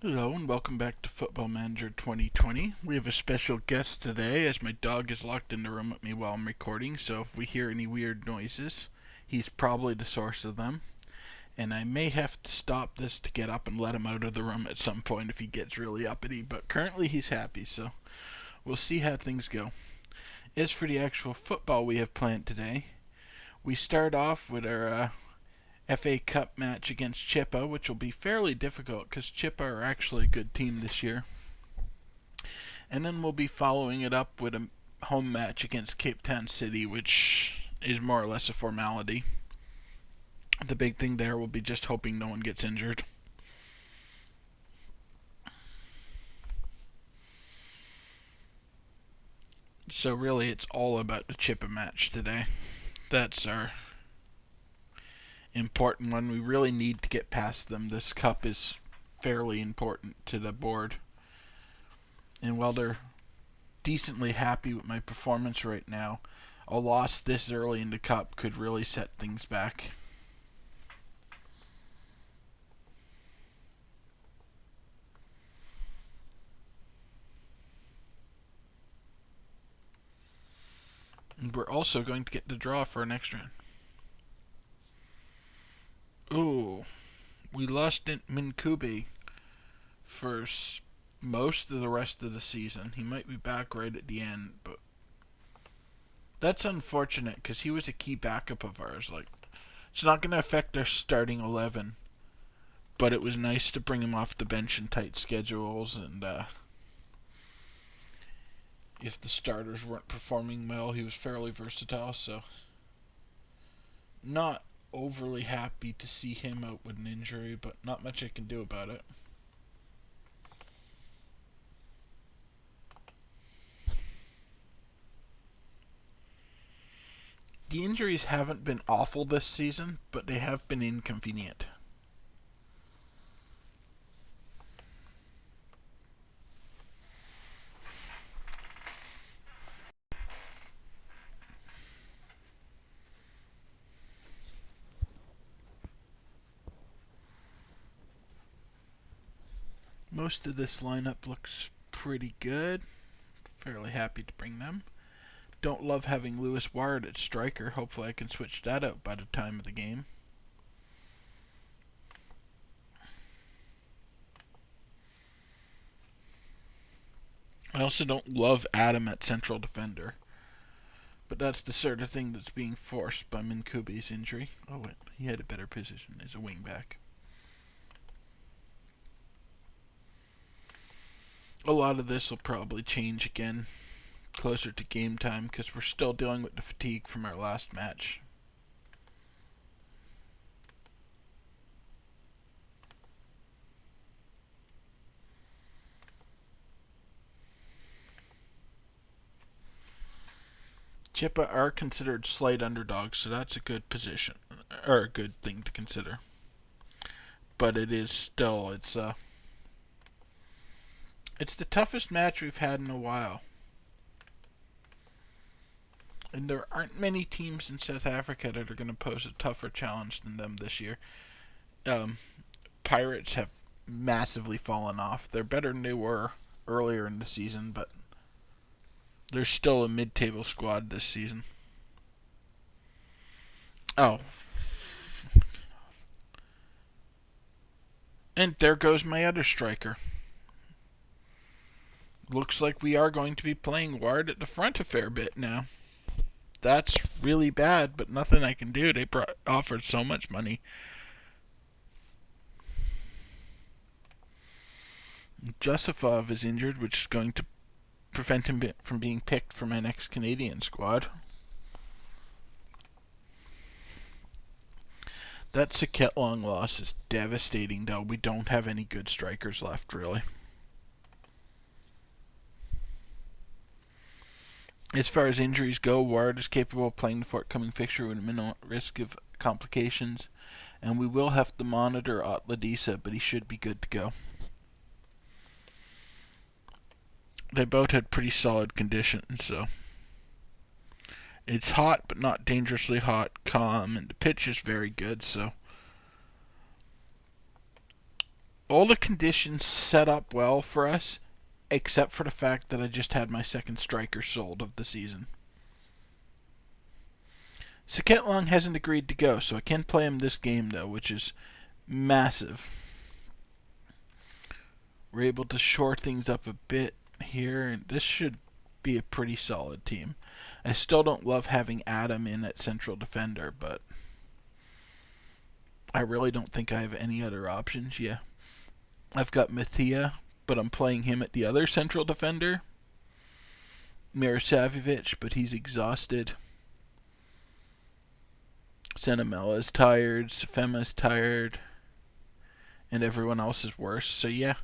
Hello and welcome back to Football Manager 2020. We have a special guest today as my dog is locked in the room with me while I'm recording, so if we hear any weird noises, he's probably the source of them. And I may have to stop this to get up and let him out of the room at some point if he gets really uppity, but currently he's happy, so we'll see how things go. As for the actual football we have planned today, we start off with our FA Cup match against Chippa, which will be fairly difficult because Chippa are actually a good team this year. And then we'll be following it up with a home match against Cape Town City, which is more or less a formality. The big thing there will be just hoping no one gets injured. So really it's all about the Chippa match today. That's our important one. We really need to get past them. This cup is fairly important to the board. And while they're decently happy with my performance right now, a loss this early in the cup could really set things back. And we're also going to get the draw for our next round. Ooh, we lost Minkubi for most of the rest of the season. He might be back right at the end, but that's unfortunate because he was a key backup of ours. It's not going to affect our starting 11, but it was nice to bring him off the bench in tight schedules, and if the starters weren't performing well, he was fairly versatile, so not overly happy to see him out with an injury, but not much I can do about it. The injuries haven't been awful this season, but they have been inconvenient. Most of this lineup looks pretty good. Fairly happy to bring them. Don't love having Lewis Ward at striker. Hopefully I can switch that out by the time of the game. I also don't love Adam at central defender. But that's the sort of thing that's being forced by Minkubi's injury. Oh wait, he had a better position as a wingback. A lot of this will probably change again closer to game time because we're still dealing with the fatigue from our last match. Chippa are considered slight underdogs, so that's a good position, or a good thing to consider. But it is still, it's the toughest match we've had in a while. And there aren't many teams in South Africa that are going to pose a tougher challenge than them this year. Pirates have massively fallen off. They're better than they were earlier in the season, but they're still a mid-table squad this season. Oh. And there goes my other striker. Looks like we are going to be playing Ward at the front a fair bit now. That's really bad, but nothing I can do. They offered so much money. Josifov is injured, which is going to prevent him from being picked for my next Canadian squad. That Saketlong loss is devastating, though. We don't have any good strikers left, really. As far as injuries go, Ward is capable of playing the forthcoming fixture with minimal risk of complications, and we will have to monitor Otladisa, but he should be good to go. They both had pretty solid conditions, so it's hot but not dangerously hot, calm, and the pitch is very good, so All the conditions set up well for us, except for the fact that I just had my second striker sold of the season. Saket Long hasn't agreed to go, so I can't play him this game, though, which is massive. We're able to shore things up a bit here, and this should be a pretty solid team. I still don't love having Adam in at central defender, but I really don't think I have any other options. Yeah, I've got Mathia, but I'm playing him at the other central defender. Mirosavic, but he's exhausted. Senamela's tired, Safema's tired, and everyone else is worse. So yeah,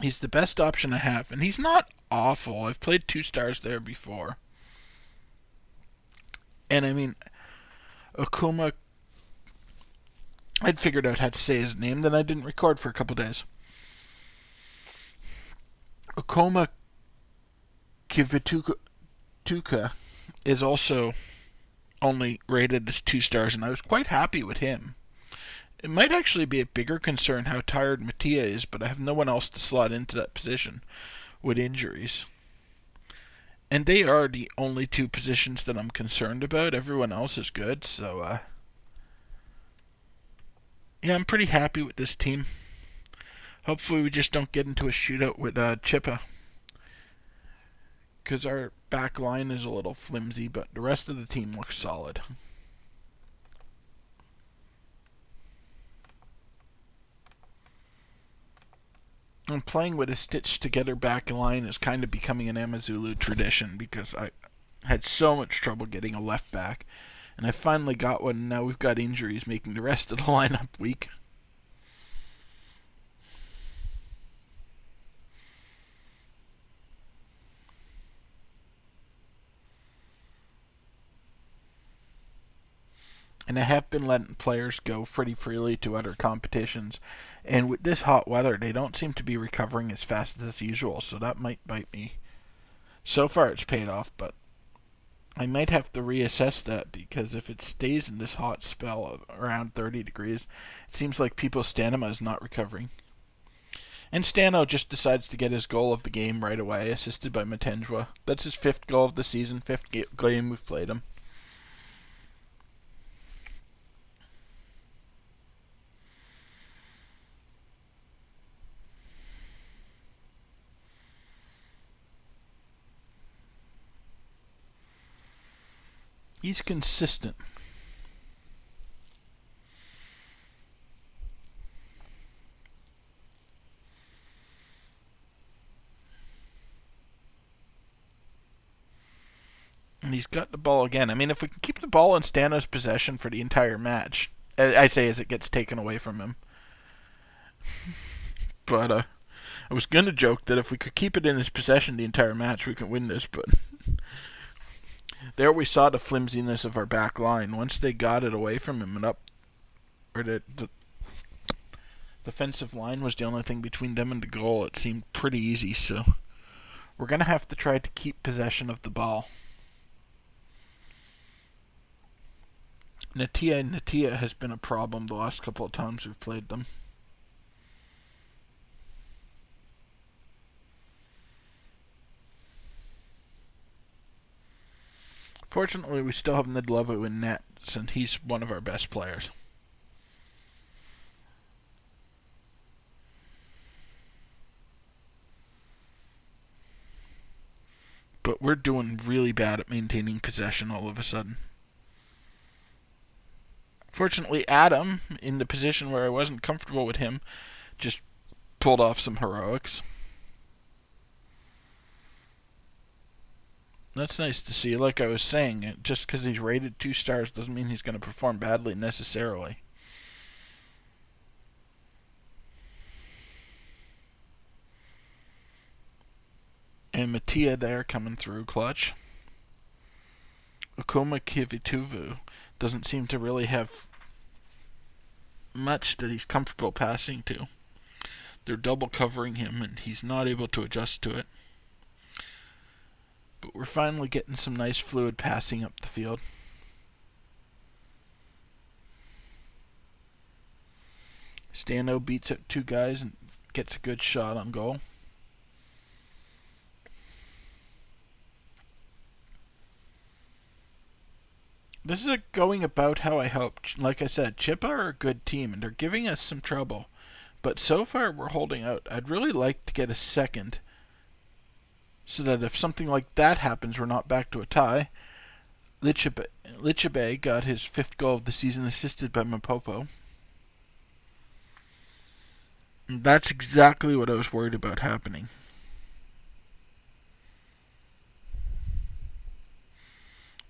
he's the best option I have, and he's not awful. I've played 2 stars there before. And I mean, Okuma, I'd figured out how to say his name, then I didn't record for a couple days. Okuma Kivituka is also only rated as 2 stars, and I was quite happy with him. It might actually be a bigger concern how tired Mattia is, but I have no one else to slot into that position with injuries. And they are the only 2 positions that I'm concerned about. Everyone else is good, so yeah, I'm pretty happy with this team. Hopefully we just don't get into a shootout with Chippa, because our back line is a little flimsy, but the rest of the team looks solid. And playing with a stitched together back line is kind of becoming an Amazulu tradition, because I had so much trouble getting a left back, and I finally got one, and now we've got injuries making the rest of the lineup weak. And I have been letting players go pretty freely to other competitions, and with this hot weather, they don't seem to be recovering as fast as usual, so that might bite me. So far it's paid off, but I might have to reassess that, because if it stays in this hot spell of around 30 degrees, it seems like people's stamina is not recovering. And Stano just decides to get his goal of the game right away, assisted by Matenjwa. That's his 5th goal of the season, 5th game we've played him. He's consistent. And he's got the ball again. I mean, if we can keep the ball in Stano's possession for the entire match, I say as it gets taken away from him. But I was going to joke that if we could keep it in his possession the entire match, we can win this, but there we saw the flimsiness of our back line. Once they got it away from him and up, or the defensive line was the only thing between them and the goal, it seemed pretty easy, so we're going to have to try to keep possession of the ball. Natia has been a problem the last couple of times we've played them. Fortunately, we still have Nidlevo in net, and he's one of our best players. But we're doing really bad at maintaining possession all of a sudden. Fortunately, Adam, in the position where I wasn't comfortable with him, just pulled off some heroics. That's nice to see. Like I was saying, just because he's rated 2 stars doesn't mean he's going to perform badly necessarily. And Mattia there coming through clutch. Okuma Kivituvu doesn't seem to really have much that he's comfortable passing to. They're double covering him, and he's not able to adjust to it. But we're finally getting some nice fluid passing up the field. Stano beats up two guys and gets a good shot on goal. This is going about how I hoped. Like I said, Chippa are a good team and they're giving us some trouble. But so far we're holding out. I'd really like to get a second so that if something like that happens, we're not back to a tie. Lichabe got his 5th goal of the season, assisted by Mapopo. And that's exactly what I was worried about happening.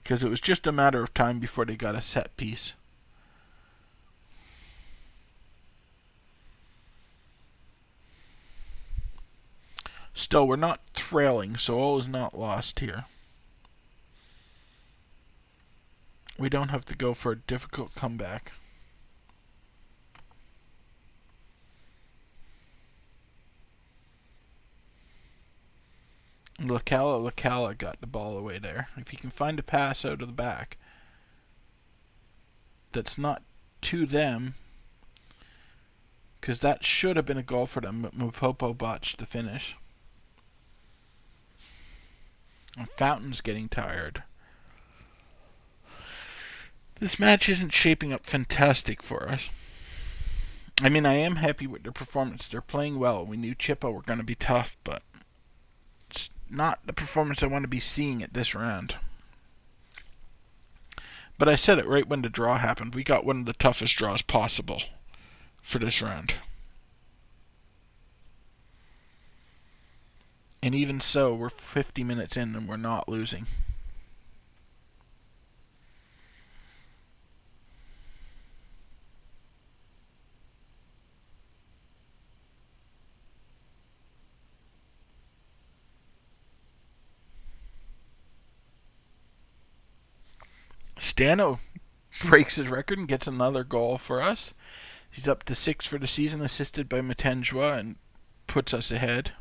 Because it was just a matter of time before they got a set piece. Still, we're not trailing, so all is not lost here. We don't have to go for a difficult comeback. Lacala got the ball away there. If he can find a pass out of the back that's not to them, because that should have been a goal for them, but Mupopo botched the finish. And Fountain's getting tired. This match isn't shaping up fantastic for us. I mean, I am happy with their performance. They're playing well. We knew Chippa were going to be tough, but it's not the performance I want to be seeing at this round. But I said it right when the draw happened. We got one of the toughest draws possible for this round. And even so, we're 50 minutes in and we're not losing. Stano breaks his record and gets another goal for us. He's up to 6 for the season, assisted by Matenjwa, and puts us ahead.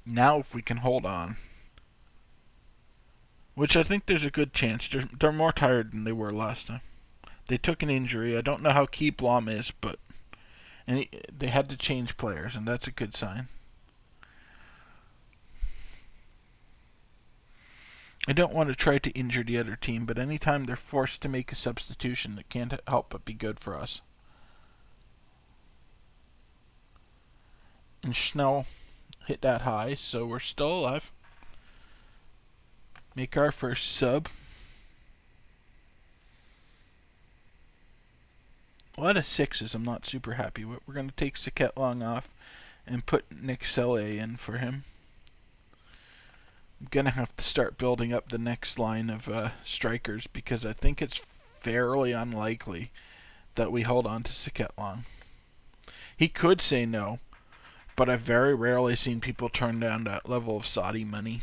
Now if we can hold on, which I think there's a good chance. They're more tired than they were last time. They took an injury. I don't know how key Blom is, but they had to change players, and that's a good sign. I don't want to try to injure the other team, but anytime they're forced to make a substitution, it can't help but be good for us. And Schnell hit that high, so we're still alive. Make our first sub. A lot of 6s I'm not super happy with. We're going to take Saket Long off and put Nick Selle in for him. I'm going to have to start building up the next line of strikers because I think it's fairly unlikely that we hold on to Saket Long. He could say no, but I've very rarely seen people turn down that level of Saudi money.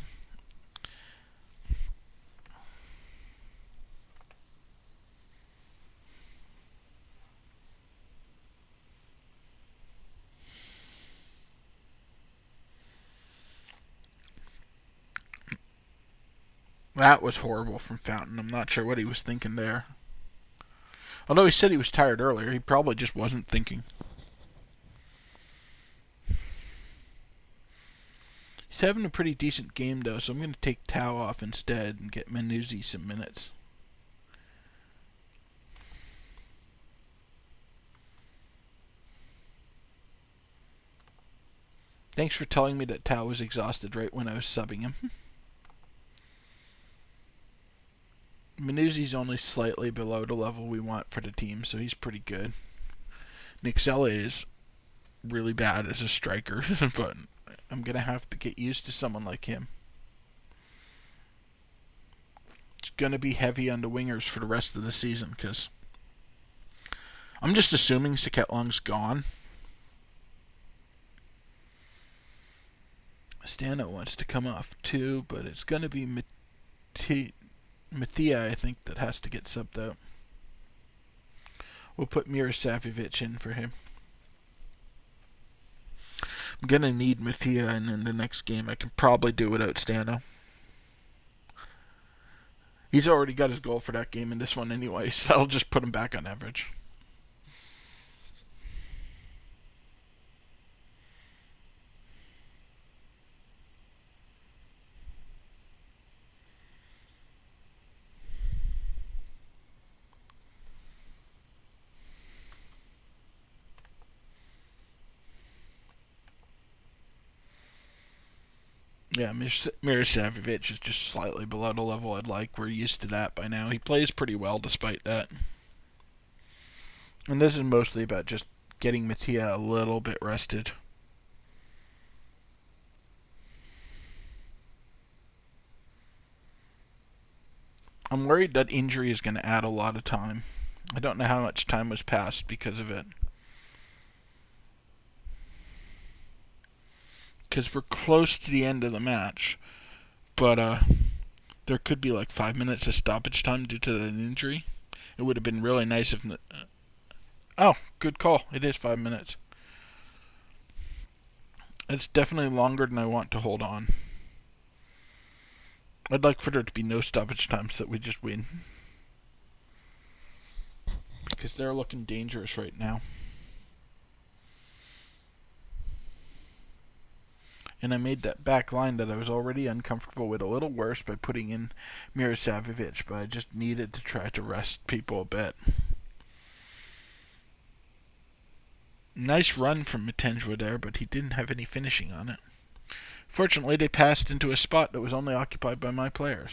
That was horrible from Fountain. I'm not sure what he was thinking there. Although he said he was tired earlier, he probably just wasn't thinking. He's having a pretty decent game, though, so I'm going to take Tau off instead and get Manuzzi some minutes. Thanks for telling me that Tau was exhausted right when I was subbing him. Manuzzi's only slightly below the level we want for the team, so he's pretty good. Nick Selle is really bad as a striker, but I'm going to have to get used to someone like him. It's going to be heavy on the wingers for the rest of the season, because I'm just assuming Saket Long's gone. Stano wants to come off too, but it's going to be Mathia, I think, that has to get subbed out. We'll put Mirosavljevic in for him. I'm going to need Mathia in the next game. I can probably do without Stano. He's already got his goal for that game in this one anyway, so that'll just put him back on average. Yeah, Mirosavic is just slightly below the level I'd like. We're used to that by now. He plays pretty well despite that. And this is mostly about just getting Mattia a little bit rested. I'm worried that injury is going to add a lot of time. I don't know how much time was passed because of it. Because we're close to the end of the match. But there could be like 5 minutes of stoppage time due to an injury. It would have been really nice if... Oh, good call. It is 5 minutes. It's definitely longer than I want to hold on. I'd like for there to be no stoppage time so that we just win. Because they're looking dangerous right now. And I made that back line that I was already uncomfortable with a little worse by putting in Mirosavic, but I just needed to try to rest people a bit. Nice run from Matenjwa there, but he didn't have any finishing on it. Fortunately, they passed into a spot that was only occupied by my players.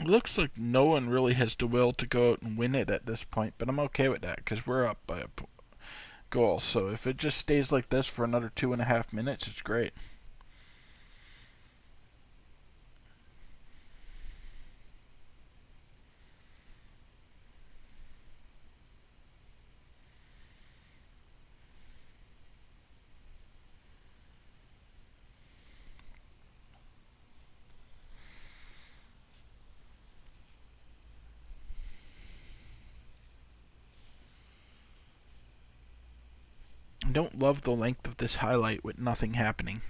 It looks like no one really has the will to go out and win it at this point, but I'm okay with that because we're up by a goal. So if it just stays like this for another 2.5 minutes, it's great. I don't love the length of this highlight with nothing happening.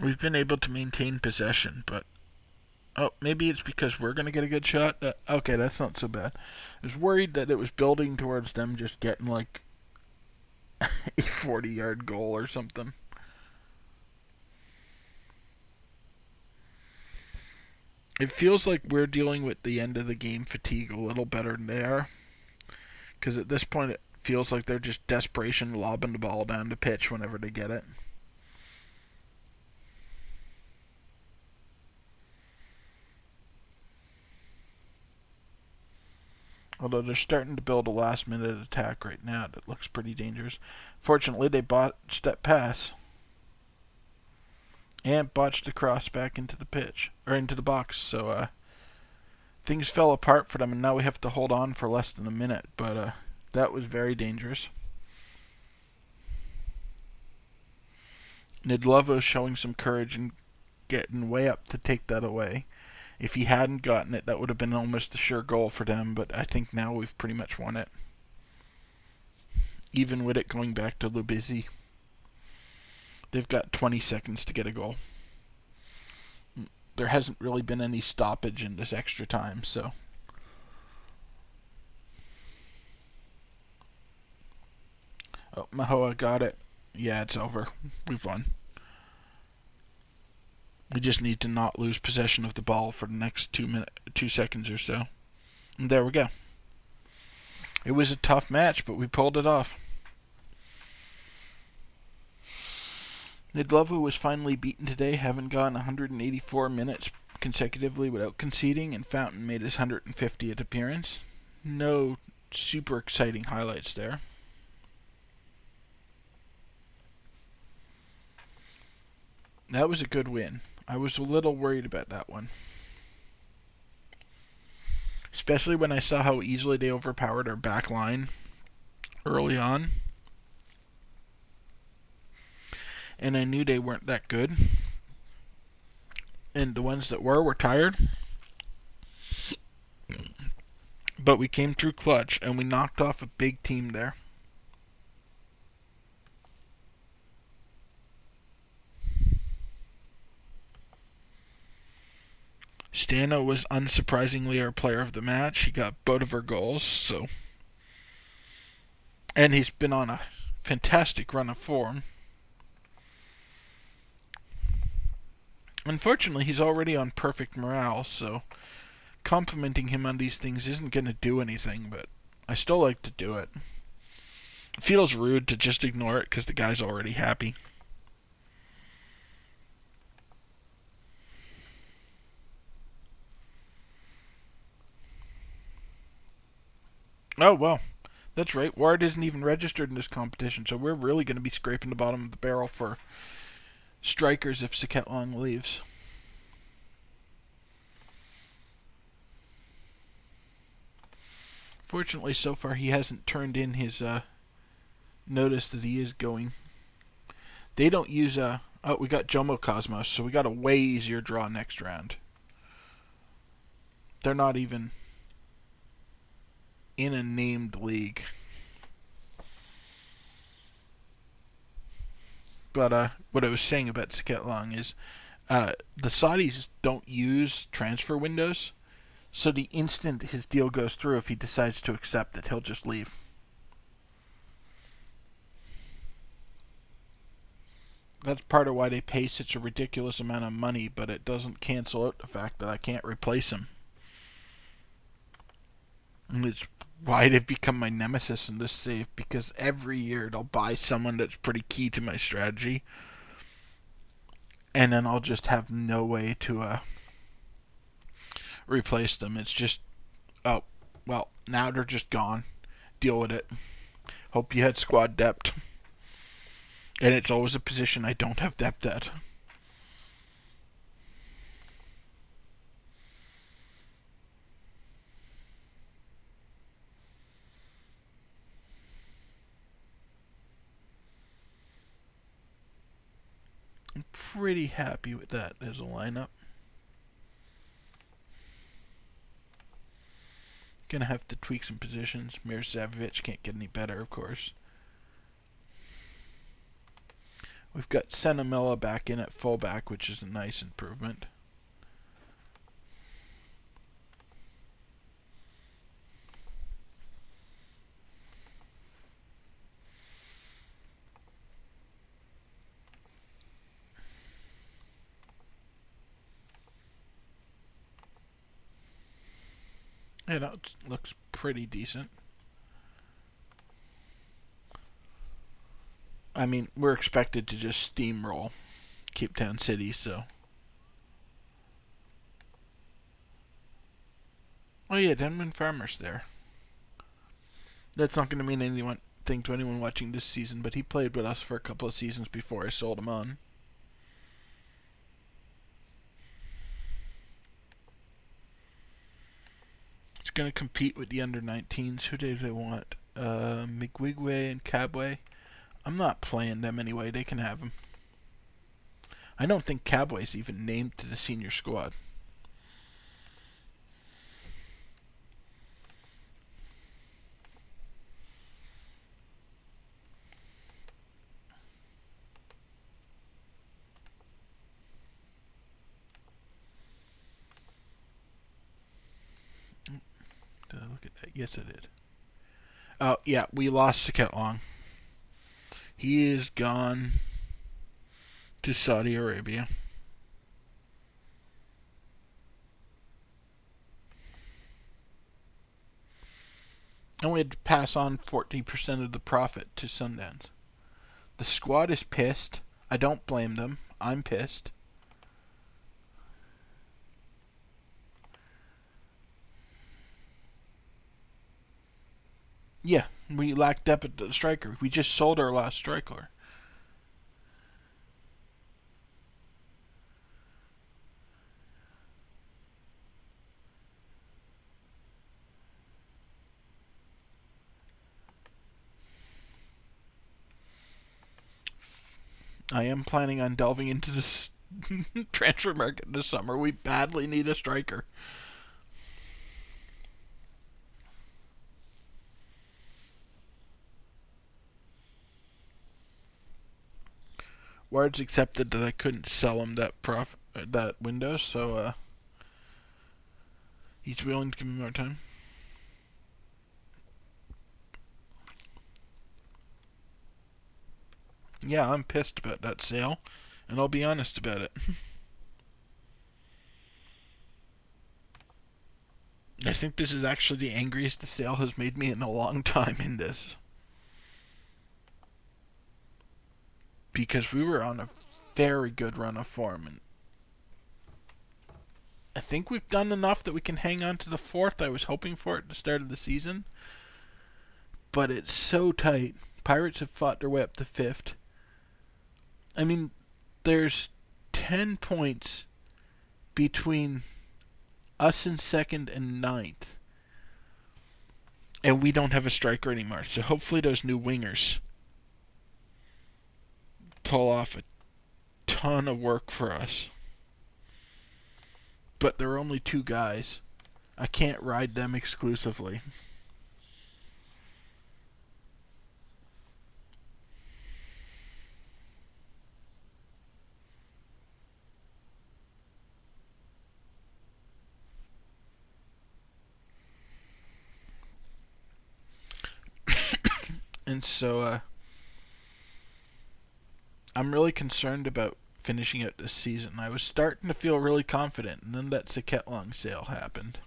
We've been able to maintain possession, but... Oh, maybe it's because we're going to get a good shot? Okay, that's not so bad. I was worried that it was building towards them just getting like a 40-yard goal or something. It feels like we're dealing with the end of the game fatigue a little better than they are. Because at this point, it feels like they're just desperation lobbing the ball down the pitch whenever they get it. Although they're starting to build a last-minute attack right now that looks pretty dangerous. Fortunately, they botched that pass. And botched the cross back into the pitch. Or into the box. So, things fell apart for them, and now we have to hold on for less than a minute. But, that was very dangerous. Nidlovo showing some courage and getting way up to take that away. If he hadn't gotten it, that would have been almost a sure goal for them, but I think now we've pretty much won it. Even with it going back to Lubizi. They've got 20 seconds to get a goal. There hasn't really been any stoppage in this extra time, so... Oh, Mahoa got it. Yeah, it's over. We've won. We just need to not lose possession of the ball for the next 2 seconds or so. And there we go. It was a tough match, but we pulled it off. Nidlovo was finally beaten today, having gone 184 minutes consecutively without conceding, and Fountain made his 150th appearance. No super exciting highlights there. That was a good win. I was a little worried about that one, especially when I saw how easily they overpowered our back line early on, and I knew they weren't that good. And the ones that were tired. But we came through clutch, and we knocked off a big team there. Stano was unsurprisingly our player of the match. He got both of our goals, so. And he's been on a fantastic run of form. Unfortunately, he's already on perfect morale, so complimenting him on these things isn't going to do anything, but I still like to do it. It feels rude to just ignore it because the guy's already happy. Oh, well, that's right. Ward isn't even registered in this competition, so we're really going to be scraping the bottom of the barrel for strikers if Saketlong leaves. Fortunately, so far he hasn't turned in his notice that he is going. They don't use oh, we got Jomo Cosmos, so we got a way easier draw next round. They're not even in a named league. But what I was saying about Saketlong is the Saudis don't use transfer windows, so the instant his deal goes through, if he decides to accept it, he'll just leave. That's part of why they pay such a ridiculous amount of money, but it doesn't cancel out the fact that I can't replace him. And it's why they've become my nemesis in this save, because every year they'll buy someone that's pretty key to my strategy, and then I'll just have no way to replace them. It's just, oh, well, now they're just gone. Deal with it. Hope you had squad depth. And it's always a position I don't have depth at. I'm pretty happy with that as a lineup. Gonna have to tweak some positions. Mirosevic can't get any better, of course. We've got Senamilla back in at fullback, which is a nice improvement. It looks pretty decent. I mean, we're expected to just steamroll Cape Town City, so. Oh yeah, Denman Farmer's there. That's not going to mean anything to anyone watching this season, but he played with us for a couple of seasons before I sold him on. It's going to compete with the under-19s. Who do they want? Migwigwe and Cabway. I'm not playing them anyway. They can have them. I don't think Cabway's even named to the senior squad. Did I look at that? Yes, I did. Oh, yeah, we lost Saketlong. He is gone to Saudi Arabia. And we had to pass on 40% of the profit to Sundance. The squad is pissed. I don't blame them. I'm pissed. Yeah, we lack depth at the striker. We just sold our last striker. I am planning on delving into this transfer market this summer. We badly need a striker. Wards accepted that I couldn't sell him that window, so he's willing to give me more time. Yeah, I'm pissed about that sale, and I'll be honest about it. I think this is actually the angriest the sale has made me in a long time in this. Because we were on a very good run of form, and I think we've done enough that we can hang on to the fourth. I was hoping for at the start of the season, but it's so tight. Pirates have fought their way up to fifth. I mean, there's 10 points between us in second and ninth, and we don't have a striker anymore. So hopefully those new wingers pull off a ton of work for us. But there are only two guys. I can't ride them exclusively. And so I'm really concerned about finishing out this season. I was starting to feel really confident, and then that Saketlong sale happened.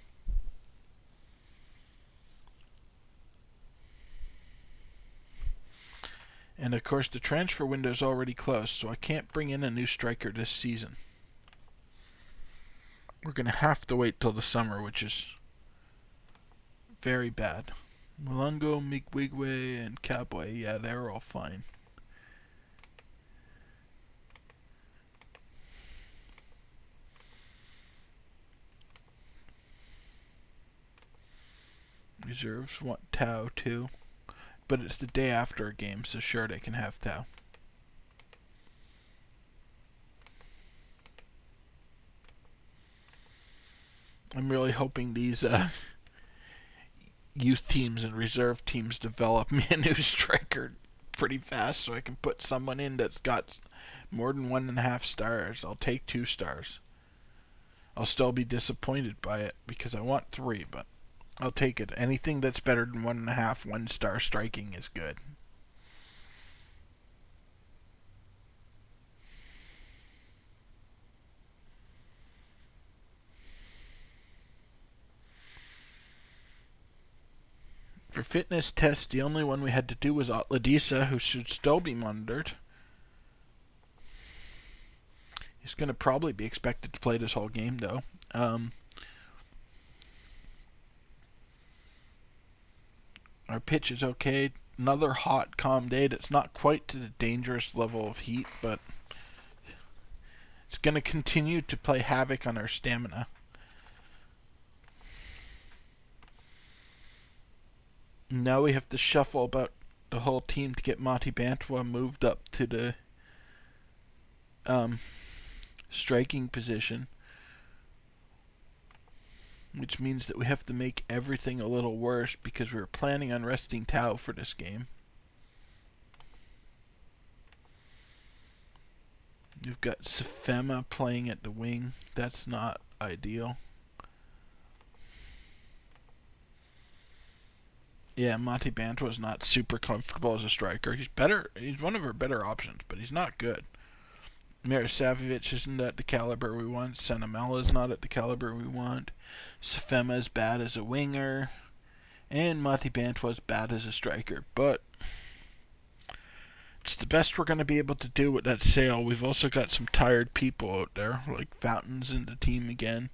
And of course, the transfer window is already closed, so I can't bring in a new striker this season. We're going to have to wait till the summer, which is very bad. Malungo, Migwigwe, and Cowboy, yeah, they're all fine. Reserves want Tau too, but it's the day after a game, so sure they can have Tau. I'm really hoping these youth teams and reserve teams develop me a new striker pretty fast so I can put someone in that's got more than 1.5 stars. I'll take 2 stars. I'll still be disappointed by it because I want 3, but I'll take it. Anything that's better than 1.5 1-star striking is good. For fitness tests, the only one we had to do was Otladisa, who should still be monitored. He's going to probably be expected to play this whole game, though. Our pitch is okay. Another hot, calm day that's not quite to the dangerous level of heat, but it's going to continue to play havoc on our stamina. Now we have to shuffle about the whole team to get Mati Bantwa moved up to the striking position, which means that we have to make everything a little worse because we were planning on resting Tau for this game. We've got Sefema playing at the wing. That's not ideal. Yeah, Mati Bantwa is not super comfortable as a striker. He's better. He's one of our better options, but he's not good. Mirosavic isn't at the caliber we want. Senamela is not at the caliber we want. Sefema is bad as a winger. And Mati Bantwa is bad as a striker. But it's the best we're going to be able to do with that sale. We've also got some tired people out there, like Fountains in the team again.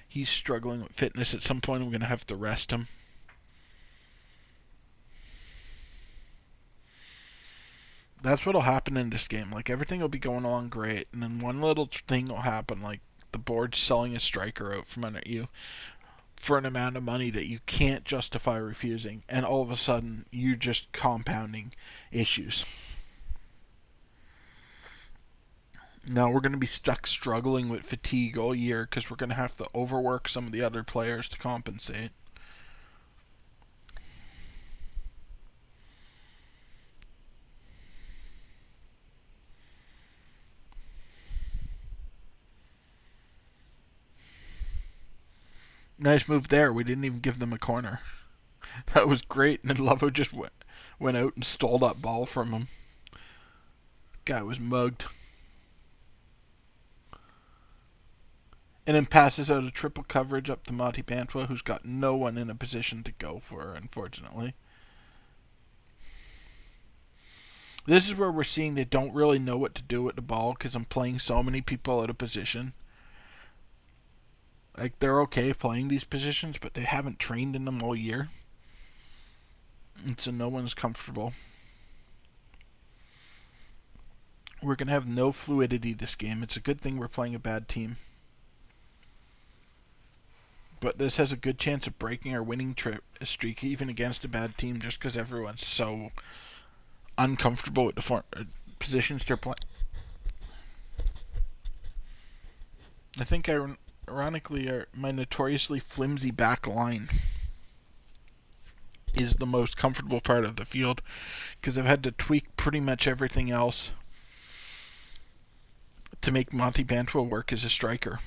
He's struggling with fitness. At some point, we're going to have to rest him. That's what'll happen in this game. Like, everything will be going along great, and then one little thing will happen, like the board's selling a striker out from under you for an amount of money that you can't justify refusing, and all of a sudden, you're just compounding issues. Now we're going to be stuck struggling with fatigue all year because we're going to have to overwork some of the other players to compensate. Nice move there. We didn't even give them a corner. That was great, and then Lovo just went out and stole that ball from him. Guy was mugged. And then passes out a triple coverage up to Monty Bantua, who's got no one in a position to go for, unfortunately. This is where we're seeing they don't really know what to do with the ball because I'm playing so many people out of position. Like, they're okay playing these positions, but they haven't trained in them all year. And so no one's comfortable. We're going to have no fluidity this game. It's a good thing we're playing a bad team. But this has a good chance of breaking our winning streak, even against a bad team, just because everyone's so uncomfortable with the positions they're playing. I think, ironically, my notoriously flimsy back line is the most comfortable part of the field because I've had to tweak pretty much everything else to make Monty Bantua work as a striker.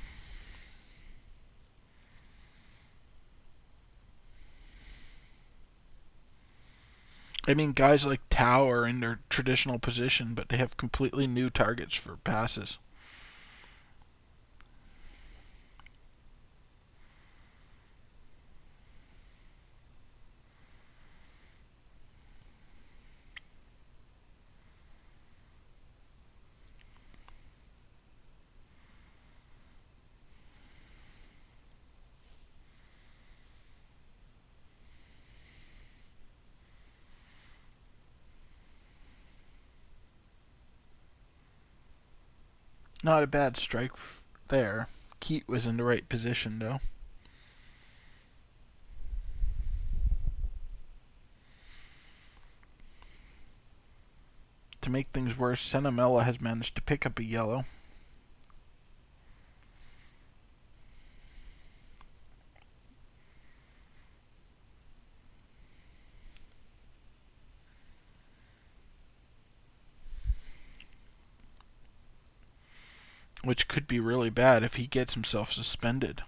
I mean, guys like Tao are in their traditional position, but they have completely new targets for passes. Not a bad strike there. Keat was in the right position, though. To make things worse, Senamela has managed to pick up a yellow. Which could be really bad if he gets himself suspended.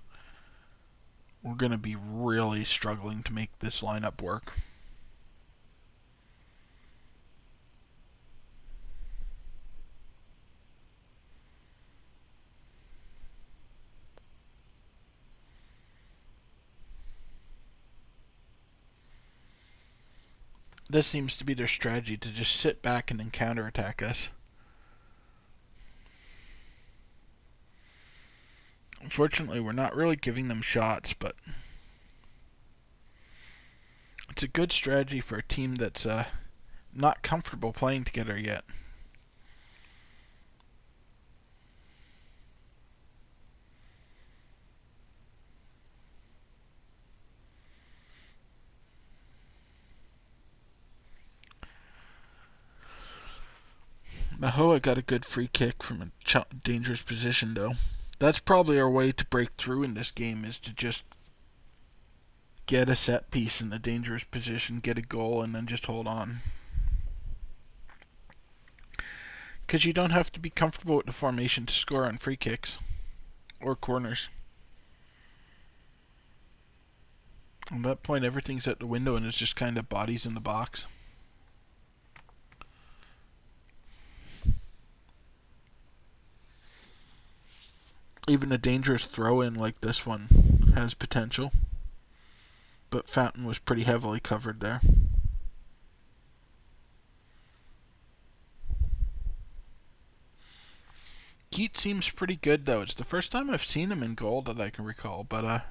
We're going to be really struggling to make this lineup work. This seems to be their strategy, to just sit back and then counterattack us. Unfortunately, we're not really giving them shots, but it's a good strategy for a team that's not comfortable playing together yet. Mahoa got a good free kick from a dangerous position, though. That's probably our way to break through in this game, is to just get a set piece in a dangerous position, get a goal, and then just hold on. Because you don't have to be comfortable with the formation to score on free kicks or corners. At that point, everything's out the window and it's just kind of bodies in the box. Even a dangerous throw-in like this one has potential. But Fountain was pretty heavily covered there. Keat seems pretty good, though. It's the first time I've seen him in goal that I can recall, but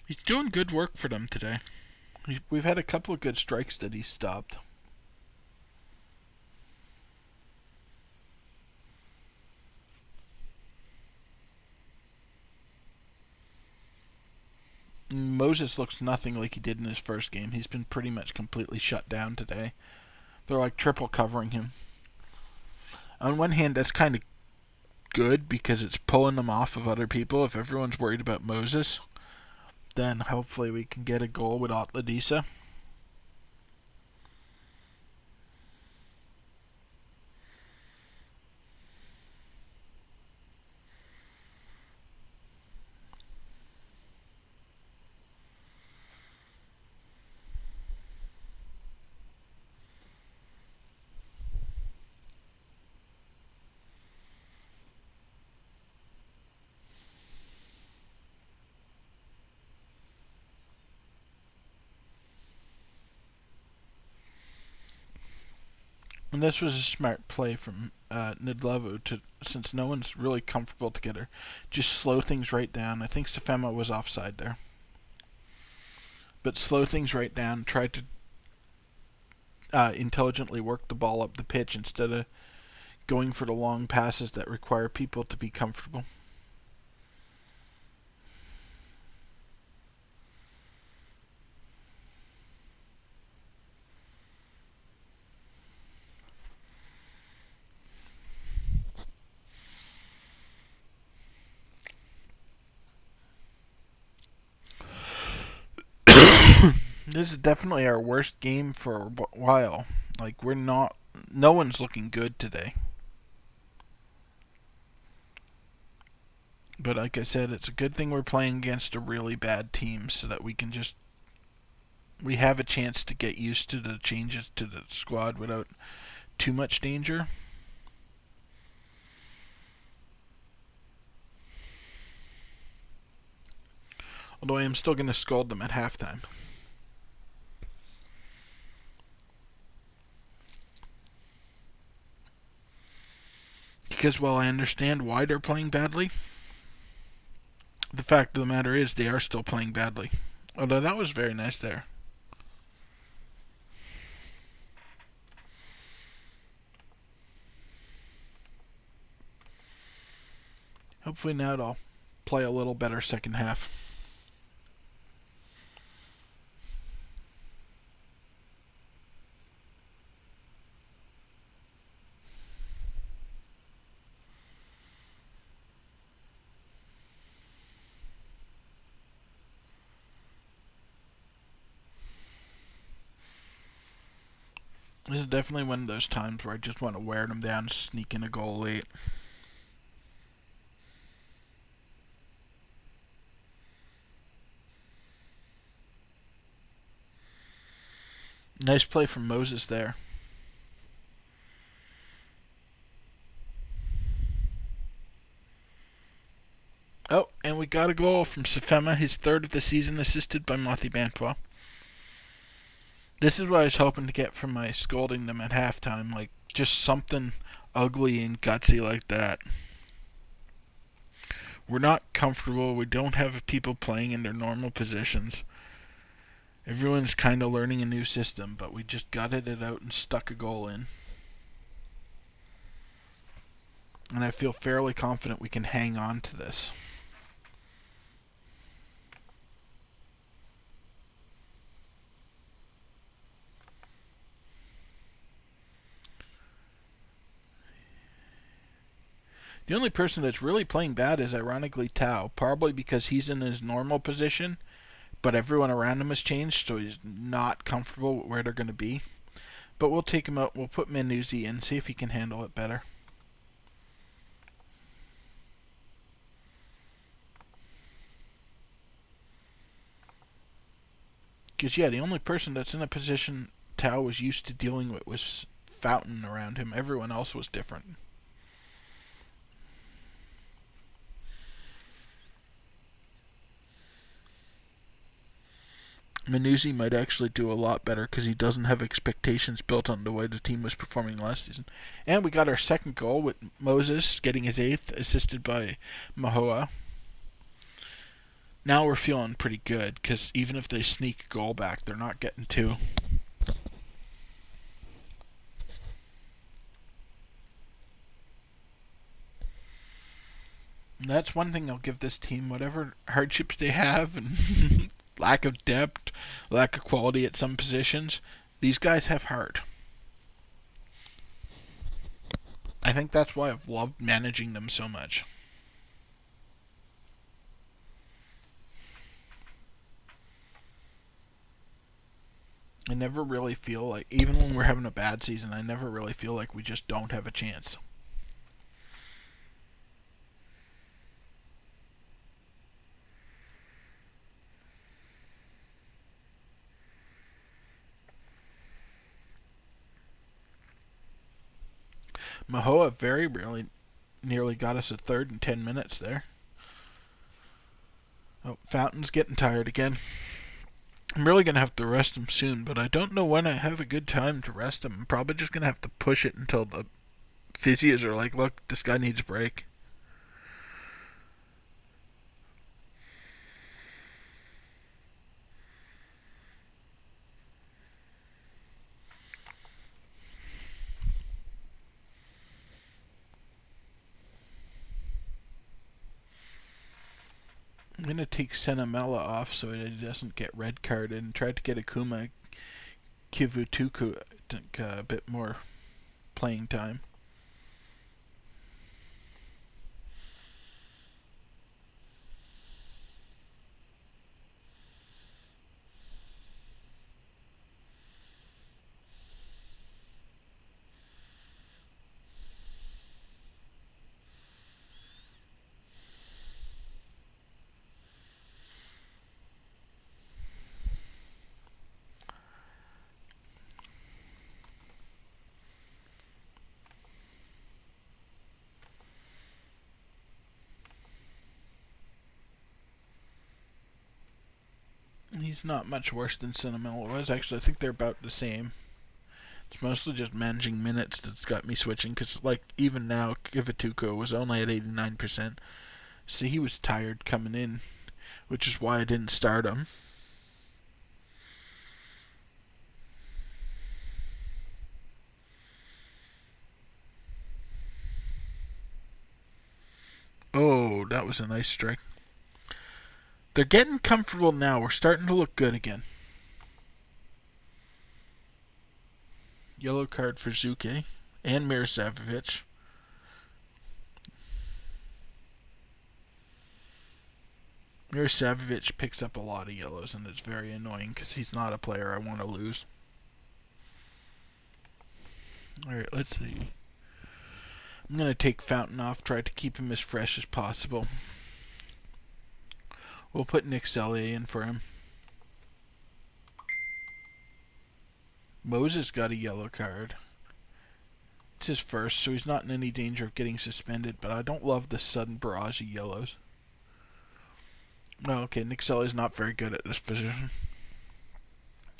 he's doing good work for them today. We've had a couple of good strikes that he's stopped. Moses looks nothing like he did in his first game. He's been pretty much completely shut down today. They're like triple covering him. On one hand, that's kind of good because it's pulling them off of other people. If everyone's worried about Moses, then hopefully we can get a goal with Atladisa. And this was a smart play from Nidlevu to, since no one's really comfortable together, just slow things right down. I think Stefema was offside there. But slow things right down, try to intelligently work the ball up the pitch instead of going for the long passes that require people to be comfortable. This is definitely our worst game for a while. Like, we're not. No one's looking good today. But like I said, it's a good thing we're playing against a really bad team so that we can just. We have a chance to get used to the changes to the squad without too much danger. Although I am still going to scold them at halftime. Because while I understand why they're playing badly, the fact of the matter is they are still playing badly. Although that was very nice there. Hopefully now they'll play a little better second half. This is definitely one of those times where I just want to wear them down, sneak in a goal late. Nice play from Moses there. Oh, and we got a goal from Sefema, his third of the season, assisted by Mothi Bantwa. This is what I was hoping to get from my scolding them at halftime, like just something ugly and gutsy like that. We're not comfortable. We don't have people playing in their normal positions. Everyone's kind of learning a new system, but we just gutted it out and stuck a goal in. And I feel fairly confident we can hang on to this. The only person that's really playing bad is ironically Tao, probably because he's in his normal position, but everyone around him has changed, so he's not comfortable with where they're going to be. But we'll take him out, we'll put Manuzzi in, see if he can handle it better. Because, yeah, the only person that's in a position Tao was used to dealing with was Fountain around him. Everyone else was different. Manuzzi might actually do a lot better because he doesn't have expectations built on the way the team was performing last season. And we got our second goal with Moses getting his eighth, assisted by Mahoa. Now we're feeling pretty good because even if they sneak a goal back, they're not getting two. And that's one thing I'll give this team, whatever hardships they have and lack of depth, lack of quality at some positions, these guys have heart. I think that's why I've loved managing them so much. I never really feel like, even when we're having a bad season, I never really feel like we just don't have a chance. Mahoa very rarely nearly got us a third in 10 minutes there. Oh, Fountain's getting tired again. I'm really going to have to rest him soon, but I don't know when I have a good time to rest him. I'm probably just going to have to push it until the physios are like, look, this guy needs a break. I'm going to take Senamela off so he doesn't get red carded and try to get Akuma Kivutuku a bit more playing time. He's not much worse than Senamela was. Actually, I think they're about the same. It's mostly just managing minutes that's got me switching, because, like, even now, Kivituko was only at 89%. So he was tired coming in, which is why I didn't start him. Oh, that was a nice strike. They're getting comfortable now. We're starting to look good again. Yellow card for Zuke and Miroslavovic. Miroslavovic picks up a lot of yellows, and it's very annoying because he's not a player I want to lose. Alright, let's see. I'm going to take Fountain off, try to keep him as fresh as possible. We'll put Nick Sellier in for him. Moses got a yellow card. It's his first, so he's not in any danger of getting suspended, but I don't love the sudden barrage of yellows. Oh, okay, Nick Sellier's not very good at this position.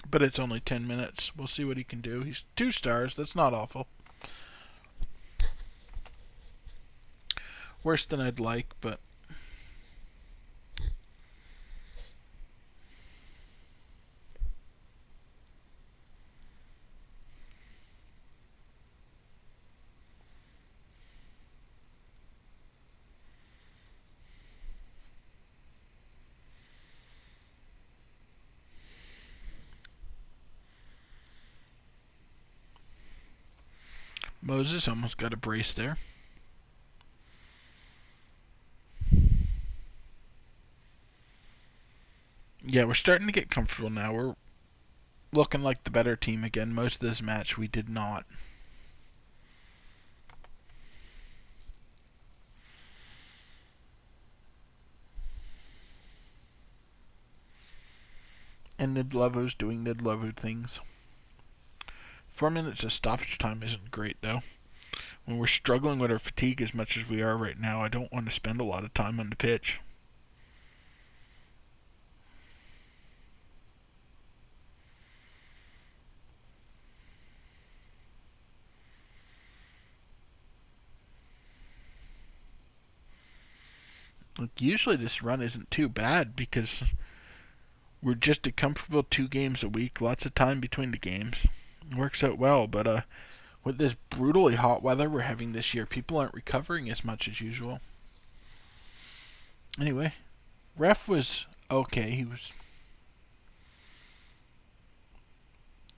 But it's only 10 minutes. We'll see what he can do. He's 2 stars. That's not awful. Worse than I'd like, but Moses almost got a brace there. Yeah, we're starting to get comfortable now. We're looking like the better team again. Most of this match we did not. And Nidlevo's doing Nidlevo things. 4 minutes of stoppage time isn't great, though. When we're struggling with our fatigue as much as we are right now, I don't want to spend a lot of time on the pitch. Like, usually this run isn't too bad because we're just a comfortable 2 games a week, lots of time between the games. It works out well, but with this brutally hot weather we're having this year, people aren't recovering as much as usual. Anyway, ref was okay. He was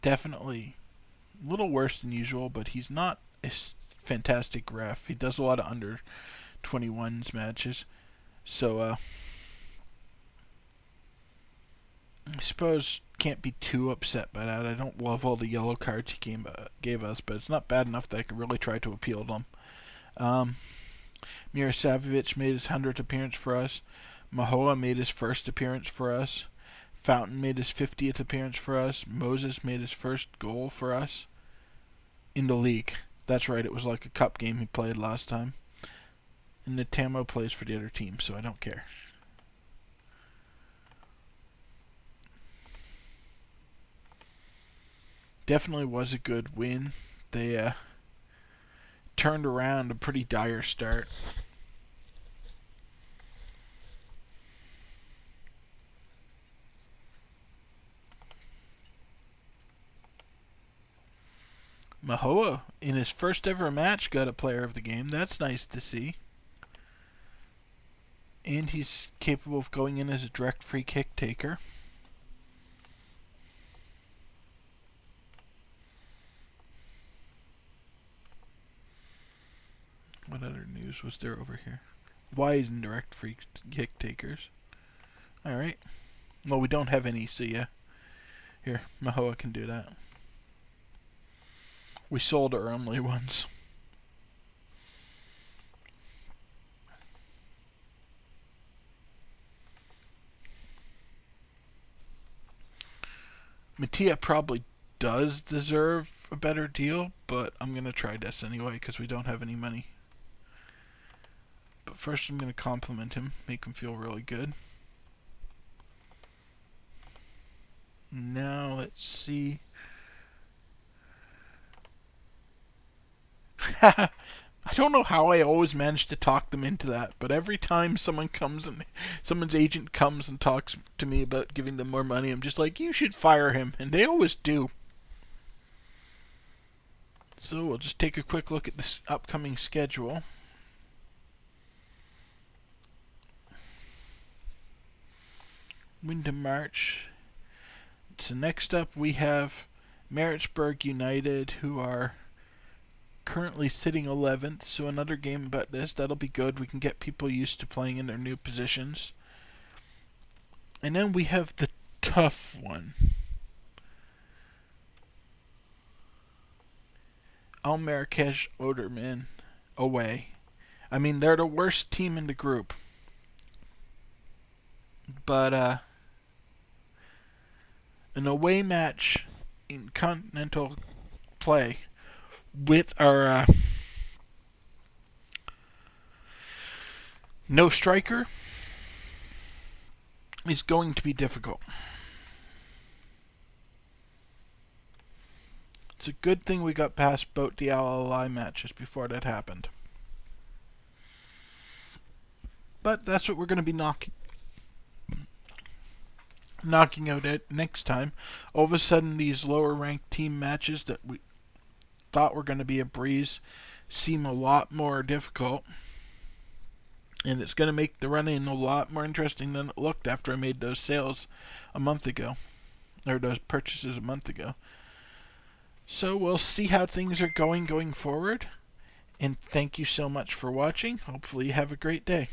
definitely a little worse than usual, but he's not as fantastic ref. He does a lot of under 21s matches. So I suppose can't be too upset by that. I don't love all the yellow cards he gave us, but it's not bad enough that I could really try to appeal to him. Mirosavljevic made his 100th appearance for us. Mahoa made his first appearance for us. Fountain made his 50th appearance for us. Moses made his first goal for us in the league. That's right, it was like a cup game he played last time. And Natamo plays for the other team, so I don't care. Definitely was a good win. They turned around a pretty dire start. Mahoa, in his first ever match, got a player of the game. That's nice to see. And he's capable of going in as a direct free kick taker. What other news was there over here? Wide and direct free kick takers. Alright. Well, we don't have any, so yeah. Here, Mahoa can do that. We sold our only ones. Mattia probably does deserve a better deal, but I'm going to try this anyway because we don't have any money. But first I'm going to compliment him, make him feel really good. Now let's see. I don't know how I always manage to talk them into that, but every time someone's agent comes and talks to me about giving them more money, I'm just like, you should fire him, and they always do. So we'll just take a quick look at this upcoming schedule. Into March. So next up we have Maritzburg United, who are currently sitting 11th, so another game about this. That'll be good. We can get people used to playing in their new positions. And then we have the tough one. Al Marrakech Oderman away. I mean, they're the worst team in the group. But an away match in continental play with our no striker is going to be difficult. It's a good thing we got past both the LLI matches before that happened. But that's what we're going to be knocking out at next time. All of a sudden, these lower ranked team matches that we thought were going to be a breeze seem a lot more difficult. And it's going to make the run-in a lot more interesting than it looked after I made those sales a month ago. Or those purchases a month ago. So we'll see how things are going forward. And thank you so much for watching. Hopefully you have a great day.